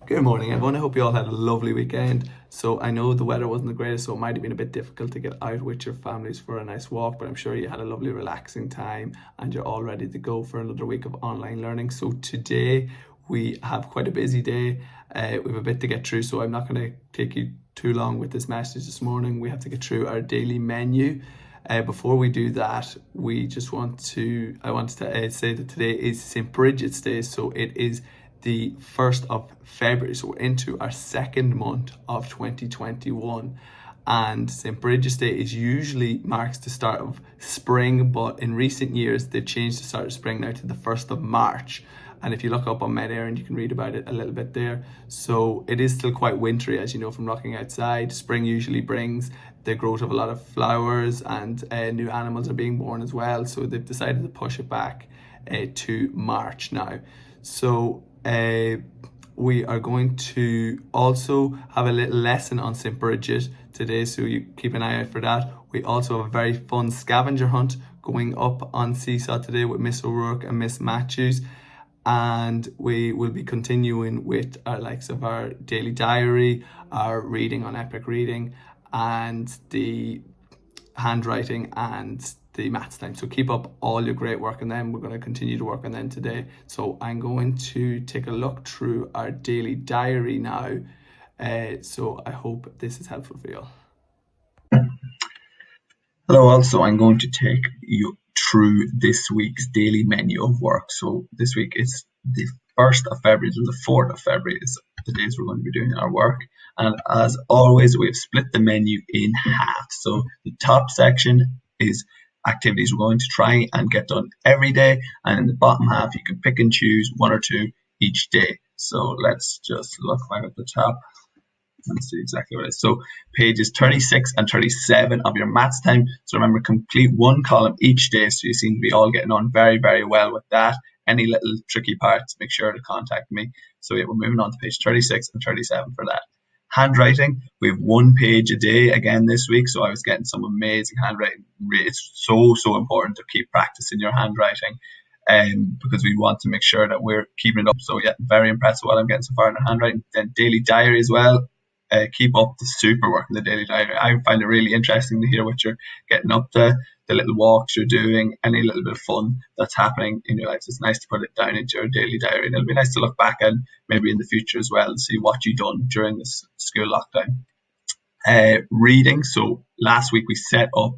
Good morning, everyone. I hope you all had a lovely weekend. So, I know the weather wasn't the greatest, so it might have been a bit difficult to get out with your families for a nice walk, but I'm sure you had a lovely, relaxing time and you're all ready to go for another week of online learning. So, today we have quite a busy day. We have a bit to get through, so I'm not going to take you too long with this message this morning. We have to get through our daily menu. Before we do that, I want to say that today is St. Bridget's Day, so it is the 1st of February, so we're into our second month of 2021. And St. Bridget's Day is usually marks the start of spring, but in recent years they've changed the start of spring now to the 1st of March. And if you look up on Med Éireann, you can read about it a little bit there. So it is still quite wintry, as you know from looking outside. Spring usually brings the growth of a lot of flowers, and new animals are being born as well. So they've decided to push it back to March now. So we are going to also have a little lesson on St. Bridget today, so you keep an eye out for that. We also have a very fun scavenger hunt going up on Seesaw today with Miss O'Rourke and Miss Matthews. And we will be continuing with our likes of our daily diary, our reading on Epic Reading, and the handwriting and the maths time. So keep up all your great work on them. We're going to continue to work on them today. So I'm going to take a look through our daily diary now. So I hope this is helpful for you all. Hello, also I'm going to take you through this week's daily menu of work. So this week is the 1st of February to the 4th of February is the days we're going to be doing our work. And as always, we've split the menu in half. So the top section is activities we're going to try and get done every day. And in the bottom half, you can pick and choose one or two each day. So let's just look right at the top and see exactly what it is. So pages 36 and 37 of your maths time. So remember, complete one column each day. So you seem to be all getting on very, very well with that. Any little tricky parts, make sure to contact me. So yeah, we're moving on to page 36 and 37 for that. Handwriting, we have 1 page a day again this week. So I was getting some amazing handwriting. It's so important to keep practicing your handwriting. Because we want to make sure that we're keeping it up. So yeah, very impressed with what I'm getting so far in the handwriting. Then daily diary as well. Keep up the super work in the daily diary. I find it really interesting to hear what you're getting up to, the little walks you're doing, any little bit of fun that's happening in your life. It's nice to put it down into your daily diary, and it'll be nice to look back and maybe in the future as well and see what you've done during this school lockdown. Reading. So last week we set up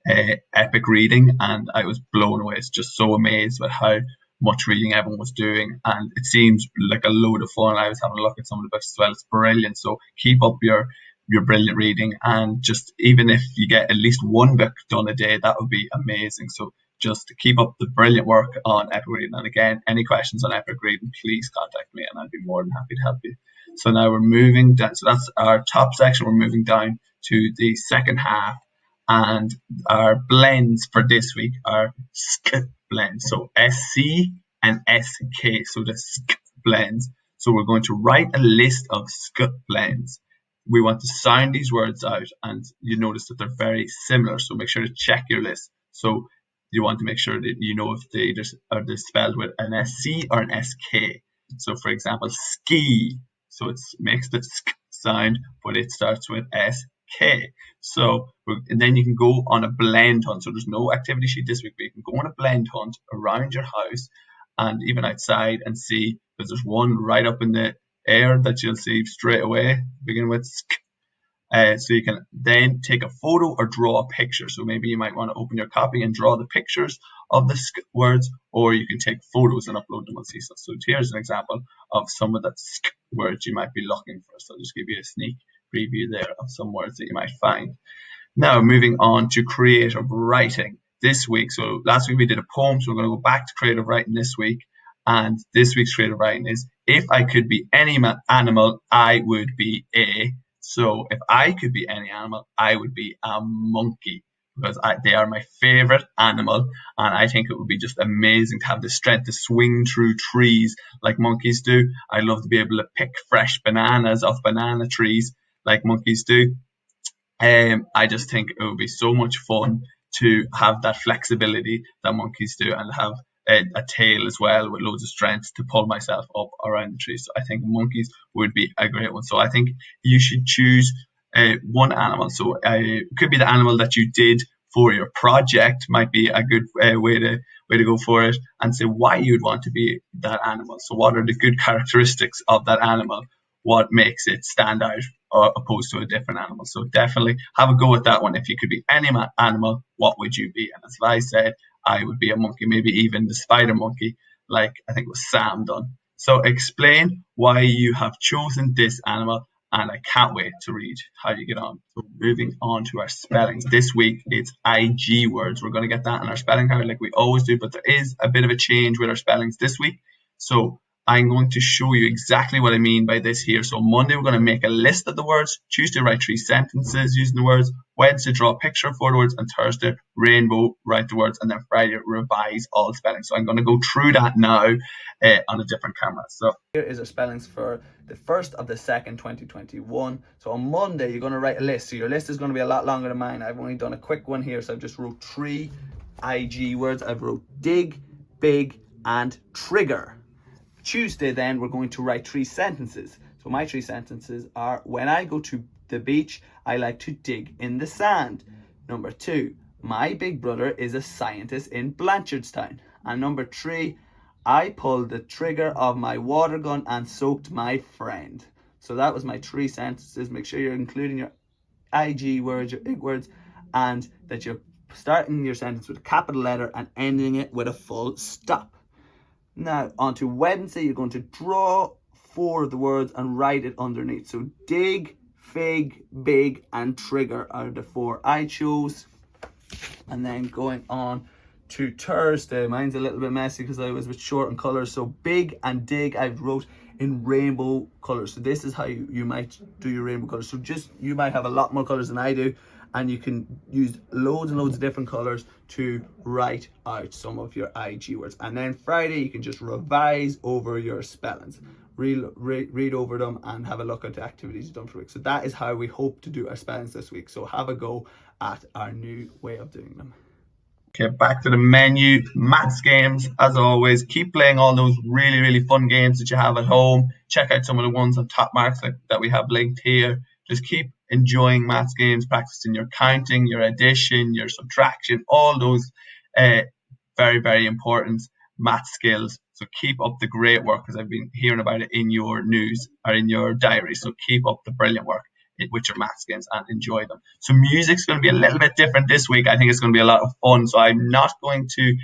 Epic Reading, and I was blown away. It's just so amazed with how much reading everyone was doing, and it seems like a load of fun. I was having a look at some of the books as well. It's brilliant. So keep up your brilliant reading, and just even if you get at least one book done a day, that would be amazing. So just keep up the brilliant work on Epic Reading. And again, any questions on Epic Reading, please contact me and I'd be more than happy to help you. So now we're moving down. So that's our top section. We're moving down to the second half, and our blends for this week are SK blends. So SC and SK. So the SK blends. So we're going to write a list of SK blends. We want to sound these words out, and you notice that they're very similar. So make sure to check your list. So you want to make sure that you know if they're spelled with an SC or an SK. So for example, ski. So it makes the sk sound, but it starts with SK. So and then you can go on a blend hunt. So there's no activity sheet this week, but you can go on a blend hunt around your house and even outside and see, because there's one right up in the air that you'll see straight away, begin with sk. So you can then take a photo or draw a picture. So maybe you might want to open your copy and draw the pictures of the sk words, or you can take photos and upload them on Seesaw. So here's an example of some of the sk words you might be looking for. So I'll just give you a sneak preview there of some words that you might find. Now moving on to creative writing this week. So last week we did a poem, so we're going to go back to creative writing this week. And this week's creative writing is, if I could be any animal, I would be a. So if I could be any animal, I would be a monkey, because they are my favorite animal, and I think it would be just amazing to have the strength to swing through trees like monkeys do. I love to be able to pick fresh bananas off banana trees like monkeys do. I just think it would be so much fun to have that flexibility that monkeys do, and have a tail as well with loads of strength to pull myself up around the tree. So I think monkeys would be a great one. So I think you should choose one animal. So it could be the animal that you did for your project, might be a good way to go for it, and say why you'd want to be that animal. So what are the good characteristics of that animal? What makes it stand out opposed to a different animal? So definitely have a go at that one. If you could be any animal, what would you be? And as I said, I would be a monkey, maybe even the spider monkey, like I think it was Sam done. So explain why you have chosen this animal, and I can't wait to read how you get on. So moving on to our spellings. This week it's IG words. We're going to get that in our spelling card like we always do, but there is a bit of a change with our spellings this week. So I'm going to show you exactly what I mean by this here. So Monday, we're going to make a list of the words. Tuesday, write 3 sentences using the words. Wednesday, draw a picture for the words. And Thursday, rainbow, write the words. And then Friday, revise all spelling. So I'm going to go through that now on a different camera. So here is our spellings for the 1st of the 2nd, 2021. So on Monday, you're going to write a list. So your list is going to be a lot longer than mine. I've only done a quick one here. So I've just wrote 3 IG words. I've wrote dig, big, and trigger. Tuesday, then, we're going to write 3 sentences. So my 3 sentences are: when I go to the beach, I like to dig in the sand. Number 2, my big brother is a scientist in Blanchardstown. And number 3, I pulled the trigger of my water gun and soaked my friend. So that was my 3 sentences. Make sure you're including your IG words, your big words, and that you're starting your sentence with a capital letter and ending it with a full stop. Now, on to Wednesday, you're going to draw 4 of the words and write it underneath. So dig, fig, big, and trigger are the 4 I chose. And then going on to Thursday, mine's a little bit messy because I was with short and colours. So big and dig, I've wrote in rainbow colours. So this is how you might do your rainbow colours. So just, you might have a lot more colours than I do, and you can use loads and loads of different colours to write out some of your IG words. And then Friday, you can just revise over your spellings. Read over them and have a look at the activities you've done for the week. So that is how we hope to do our spellings this week. So have a go at our new way of doing them. Okay, back to the menu. Maths games, as always. Keep playing all those really, really fun games that you have at home. Check out some of the ones on Top Marks that we have linked here. Just keep enjoying maths games, practicing your counting, your addition, your subtraction, all those very, very important math skills. So keep up the great work, because I've been hearing about it in your news or in your diary. So keep up the brilliant work with your maths games and enjoy them. So music's going to be a little bit different this week. I think it's going to be a lot of fun. So I'm not going to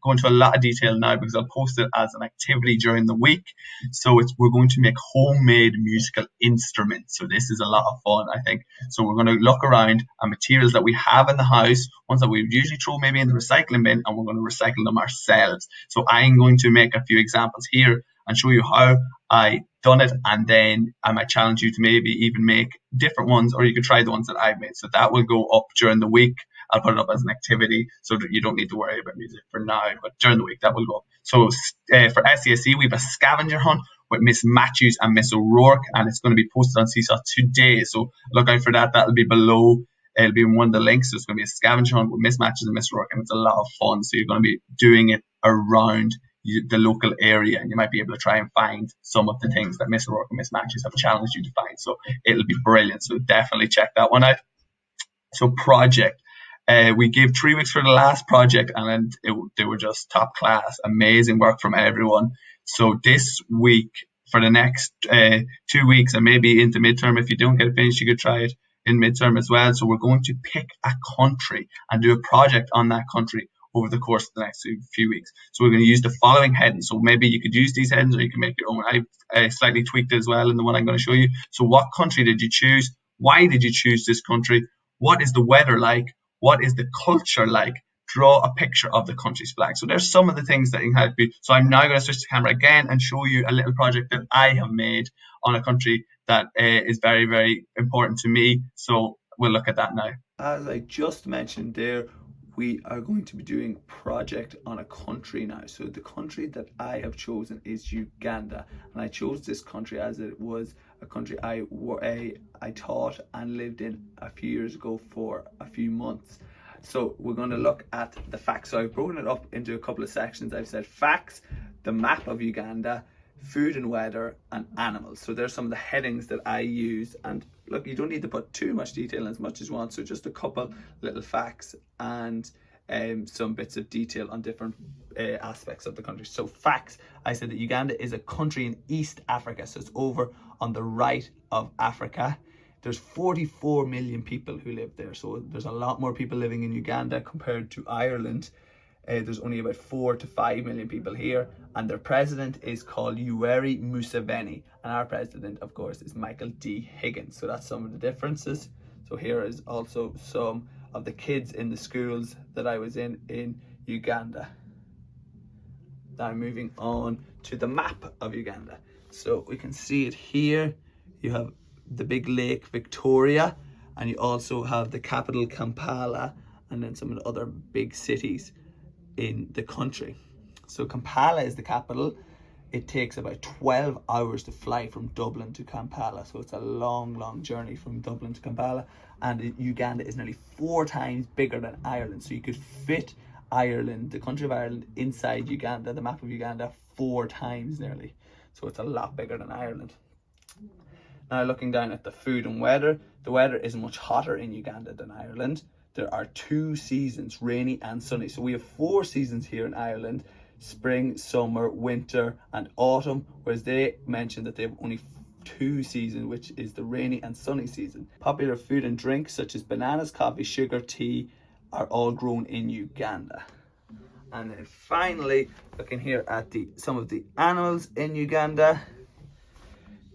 go into a lot of detail now, because I'll post it as an activity during the week. So we're going to make homemade musical instruments. So this is a lot of fun, I think. So we're going to look around at materials that we have in the house, ones that we would usually throw maybe in the recycling bin, and we're going to recycle them ourselves. So I'm going to make a few examples here and show you how I done it, and then I might challenge you to maybe even make different ones, or you could try the ones that I've made. So that will go up during the week. I'll put it up as an activity so that you don't need to worry about music for now, but during the week that will go up. So for SCSE, we have a scavenger hunt with Miss Matthews and Miss O'Rourke, and it's going to be posted on Seesaw today. So look out for that. That'll be below. It'll be in one of the links. So it's going to be a scavenger hunt with Miss Matthews and Miss O'Rourke, and it's a lot of fun. So you're going to be doing it around the local area, and you might be able to try and find some of the things that Miss O'Rourke and Miss Matthews have challenged you to find. So it'll be brilliant. So definitely check that one out. So project. We gave 3 weeks for the last project, and they were just top class, amazing work from everyone. So this week, for the next 2 weeks, and maybe into midterm, if you don't get it finished, you could try it in midterm as well. So we're going to pick a country and do a project on that country over the course of the next few weeks. So we're going to use the following headings. So maybe you could use these headings, or you can make your own. I've slightly tweaked it as well in the one I'm going to show you. So what country did you choose? Why did you choose this country? What is the weather like? What is the culture like? Draw a picture of the country's flag. So there's some of the things that can help you. So I'm now going to switch the camera again and show you a little project that I have made on a country that is very, very important to me. So we'll look at that now. As I just mentioned there, we are going to be doing a project on a country now. So the country that I have chosen is Uganda, and I chose this country as it was a country I taught and lived in a few years ago for a few months. So we're going to look at the facts. So I've broken it up into a couple of sections. I've said facts, the map of Uganda, food and weather, and animals. So there's some of the headings that I use. And look, you don't need to put too much detail in as much as you want. So just a couple little facts and some bits of detail on different aspects of the country. So facts, I said that Uganda is a country in East Africa. So it's over on the right of Africa. There's 44 million people who live there. So there's a lot more people living in Uganda compared to Ireland. There's only about 4 to 5 million people here, and their president is called Yoweri Museveni, and our president, of course, is Michael D. Higgins. So that's some of the differences. So here is also some of the kids in the schools that I was in Uganda. Now moving on to the map of Uganda. So we can see it here. You have the big lake Victoria, and you also have the capital Kampala, and then some of the other big cities in the country. So Kampala is the capital. It takes about 12 hours to fly from Dublin to Kampala. So it's a long journey from Dublin to Kampala. And Uganda is nearly 4 times bigger than Ireland. So you could fit Ireland, the country of Ireland, inside Uganda, the map of Uganda, 4 times nearly. So it's a lot bigger than Ireland. Now looking down at the food and weather, the weather is much hotter in Uganda than Ireland. There are 2 seasons, rainy and sunny. So we have 4 seasons here in Ireland: spring, summer, winter, and autumn, whereas they mentioned that they have only 2 seasons, which is the rainy and sunny season. Popular food and drinks such as bananas, coffee, sugar, tea are all grown in Uganda. And then finally, looking here at some of the animals in Uganda.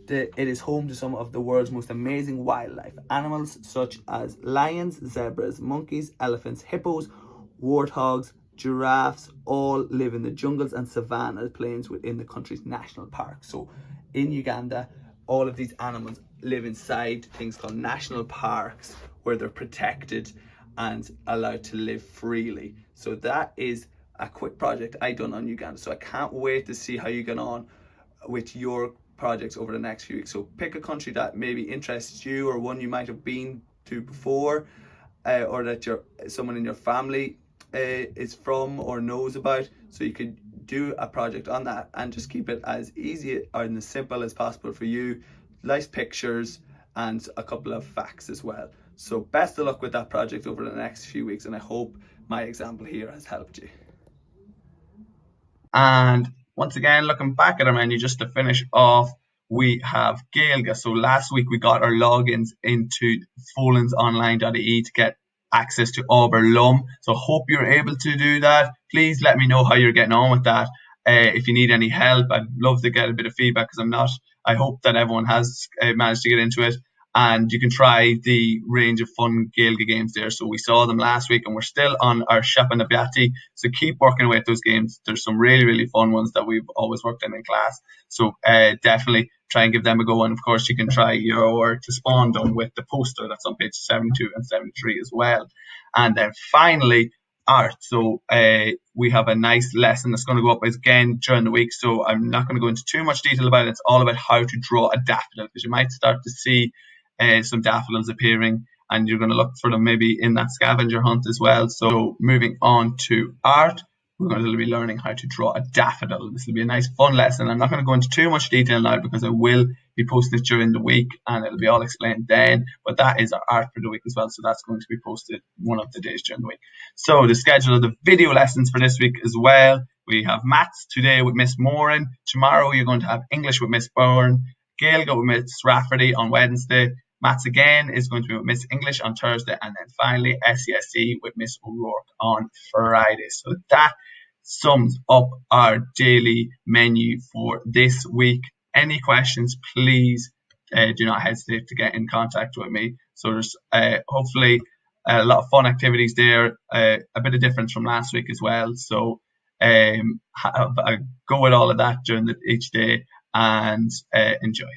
It is home to some of the world's most amazing wildlife. Animals such as lions, zebras, monkeys, elephants, hippos, warthogs, giraffes all live in the jungles and savanna plains within the country's national park. So in Uganda, all of these animals live inside things called national parks, where they're protected and allowed to live freely. So that is a quick project I done on Uganda. So I can't wait to see how you get on with your projects over the next few weeks. So pick a country that maybe interests you, or one you might have been to before, or that someone in your family is from or knows about, so you could do a project on that and just keep it as easy and as simple as possible for you. Nice pictures and a couple of facts as well. So best of luck with that project over the next few weeks, and I hope my example here has helped you. And once again, looking back at our menu, just to finish off, we have Gaeilge. So last week we got our logins into folensonline.ie to get access to Auber Lum. So hope you're able to do that. Please let me know how you're getting on with that. If you need any help, I'd love to get a bit of feedback, because I hope that everyone has managed to get into it. And you can try the range of fun Gaeilge games there. So we saw them last week, and we're still on our Shapa na Beatty. So keep working away at those games. There's some really fun ones that we've always worked in class. So definitely try and give them a go. And of course, you can try your To Spawn done with the poster that's on page 72 and 73 as well. And then finally, art. So we have a nice lesson that's going to go up again during the week. So I'm not going to go into too much detail about it. It's all about how to draw a daffodil, because you might start to see some daffodils appearing, and you're going to look for them maybe in that scavenger hunt as well. So moving on to art, we're going to be learning how to draw a daffodil. This will be a nice fun lesson. I'm not going to go into too much detail now, because I will be posting it during the week and it'll be all explained then. But that is our art for the week as well. So that's going to be posted one of the days during the week. So the schedule of the video lessons for this week as well. We have maths today with Miss Moran. Tomorrow you're going to have English with Miss Byrne. Gaeilge with Miss Rafferty on Wednesday. Maths again is going to be with Miss English on Thursday, and then finally SCSE with Miss O'Rourke on Friday. So that sums up our daily menu for this week. Any questions, please do not hesitate to get in contact with me. So there's hopefully a lot of fun activities there, a bit of difference from last week as well. So go with all of that during each day and enjoy.